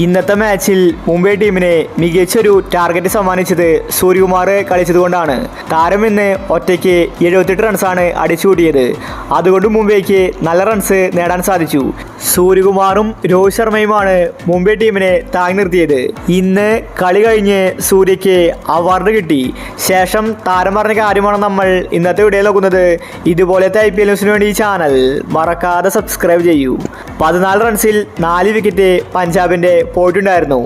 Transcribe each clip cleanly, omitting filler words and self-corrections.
ഇന്നത്തെ മാച്ചിൽ മുംബൈ ടീമിനെ മികച്ചൊരു ടാർഗറ്റ് സമ്മാനിച്ചത് സൂര്യകുമാർ കളിച്ചതുകൊണ്ടാണ്. താരം ഇന്ന് ഒറ്റയ്ക്ക് 78 റൺസാണ് അടിച്ചുകൂട്ടിയത്. അതുകൊണ്ട് മുംബൈക്ക് നല്ല റൺസ് നേടാൻ സാധിച്ചു. സൂര്യകുമാറും രോഹിത് ശർമ്മയുമാണ് മുംബൈ ടീമിനെ താങ്ങി നിർത്തിയത്. ഇന്ന് കളി കഴിഞ്ഞ് സൂര്യയ്ക്ക് അവാർഡ് കിട്ടി. ശേഷം താരം പറഞ്ഞ കാര്യമാണ് നമ്മൾ ഇന്നത്തെ വീഡിയോ നോക്കുന്നത്. ഇതുപോലത്തെ IPL ന്യൂസിന് വേണ്ടി ഈ ചാനൽ മറക്കാതെ സബ്സ്ക്രൈബ് ചെയ്യൂ. 14 റൺസിൽ 4 വിക്കറ്റ് പഞ്ചാബിൻ്റെ പോയിട്ടുണ്ടായിരുന്നു.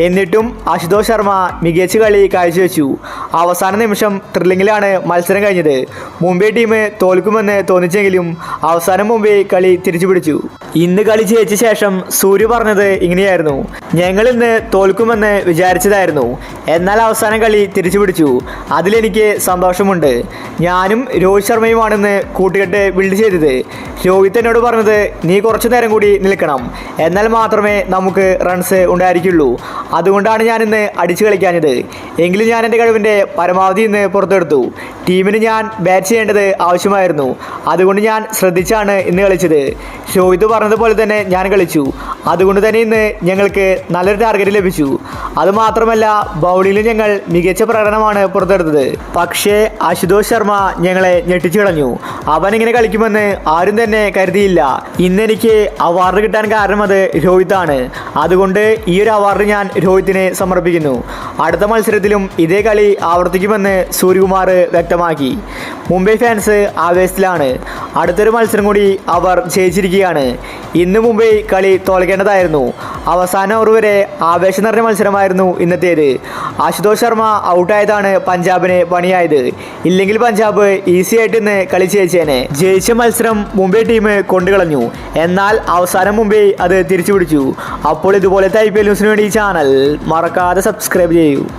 എന്നിട്ടും അശുതോഷ് ശർമ്മ മികച്ച കളി കാഴ്ചവെച്ചു. അവസാന നിമിഷം ത്രില്ലിങ്ങിലാണ് മത്സരം കഴിഞ്ഞത്. മുംബൈ ടീം തോൽക്കുമെന്ന് തോന്നിച്ചെങ്കിലും അവസാനം മുംബൈ കളി തിരിച്ചു പിടിച്ചു. ഇന്ന് കളി ജയിച്ച ശേഷം സൂര്യ പറഞ്ഞത് ഇങ്ങനെയായിരുന്നു: ഞങ്ങൾ ഇന്ന് തോൽക്കുമെന്ന് വിചാരിച്ചതായിരുന്നു, എന്നാൽ അവസാനം കളി തിരിച്ചു പിടിച്ചു. അതിലെനിക്ക് സന്തോഷമുണ്ട്. ഞാനും രോഹിത് ശർമ്മയുമാണെന്ന് കൂട്ടുകെട്ട് ബിൽഡ് ചെയ്തത്. രോഹിത് എന്നോട് പറഞ്ഞത് നീ കുറച്ചു നേരം കൂടി നിൽക്കണം, എന്നാൽ മാത്രമേ നമുക്ക് റൺസ് ഉണ്ടായിരിക്കുള്ളൂ. അതുകൊണ്ടാണ് ഞാനിന്ന് അടിച്ചു കളിക്കാഞ്ഞത്. എങ്കിലും ഞാൻ എൻ്റെ കഴിവിൻ്റെ പരമാവധി ഇന്ന് പുറത്തെടുത്തു. ടീമിന് ഞാൻ ബാറ്റ് ചെയ്യേണ്ടത് ആവശ്യമായിരുന്നു. അതുകൊണ്ട് ഞാൻ ശ്രദ്ധിച്ചാണ് ഇന്ന് കളിച്ചത്. രോഹിത് പറഞ്ഞതുപോലെ തന്നെ ഞാൻ കളിച്ചു. അതുകൊണ്ട് തന്നെ ഇന്ന് ഞങ്ങൾക്ക് നല്ലൊരു ടാർഗറ്റ് ലഭിച്ചു. അതുമാത്രമല്ല, ബൗളിങ്ങിൽ ഞങ്ങൾ മികച്ച പ്രകടനമാണ് പുറത്തെടുത്തത്. പക്ഷേ അശുതോഷ് ശർമ്മ ഞങ്ങളെ ഞെട്ടിച്ചു കളഞ്ഞു. അവൻ ഇങ്ങനെ കളിക്കുമെന്ന് ആരും തന്നെ കരുതിയില്ല. ഇന്നെനിക്ക് അവാർഡ് കിട്ടാൻ കാരണം അത് രോഹിതാണ്. അതുകൊണ്ട് ഈ ഒരു അവാർഡ് ഞാൻ രോഹിത്തിനെ സമർപ്പിക്കുന്നു. അടുത്ത മത്സരത്തിലും ഇതേ കളി ആവർത്തിക്കുമെന്ന് സൂര്യകുമാർ വ്യക്തമാക്കി. മുംബൈ ഫാൻസ് ആവേശത്തിലാണ്. അടുത്തൊരു മത്സരം കൂടി അവർ ജയിച്ചിരിക്കുകയാണ്. ഇന്ന് മുംബൈ കളി തോൽക്കേണ്ടതായിരുന്നു. അവസാന ഓവർ വരെ ആവേശം നിറഞ്ഞ മത്സരമായിരുന്നു ഇന്നത്തേത്. അശുതോഷ് ശർമ്മ ഔട്ടായതാണ് പഞ്ചാബിന് പണിയായത്. ഇല്ലെങ്കിൽ പഞ്ചാബ് ഈസി ആയിട്ട് ഇന്ന് കളി ജയിച്ചേനെ. ജയിച്ച മത്സരം മുംബൈ ടീം കൊണ്ടുകളഞ്ഞു. എന്നാൽ അവസാനം മുംബൈ അത് തിരിച്ചു പിടിച്ചു. അപ്പോൾ ഇതുപോലത്തെ IPL ന്യൂസിന് വേണ്ടി ഈ ചാനൽ മറക്കാതെ സബ്സ്ക്രൈബ് ചെയ്യൂ.